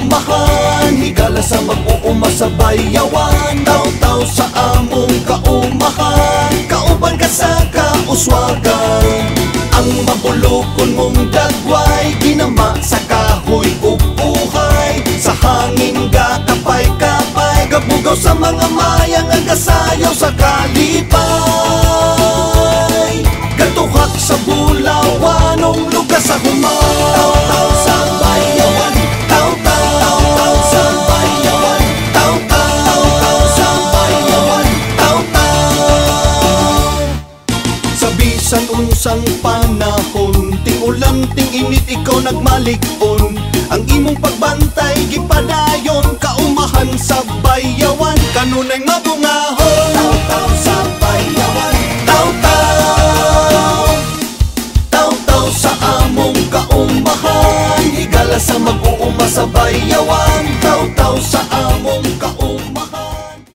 kaumahan, higala sa mag-uuma sa bayawan. Taw-taw sa among kaumahan, kauban ka sa kauswagan. Ang mabulokon mong dagway, ginama sa kahoy ug uhay. Sa hangin gakapay-kapay, gabugaw sa mga mayang ang kasayaw sa kalipay. Gatuhak sa bulawanong lugas sa humay. Taw-taw sa bayawan, taw-taw sa bayawan, taw-taw sa bayawan, taw-taw. Sa bisan unsang panahon, ting ulan ting init ikaw nagmalig-on. Ang imong pagbantay gipadayon, kaumahan sa bayawan, kanunay mabungahon. Taw-taw sa bayawan, taw-taw, taw-taw sa among kaumahan, higala sa mag-uuma sa bayawan. Taw-taw sa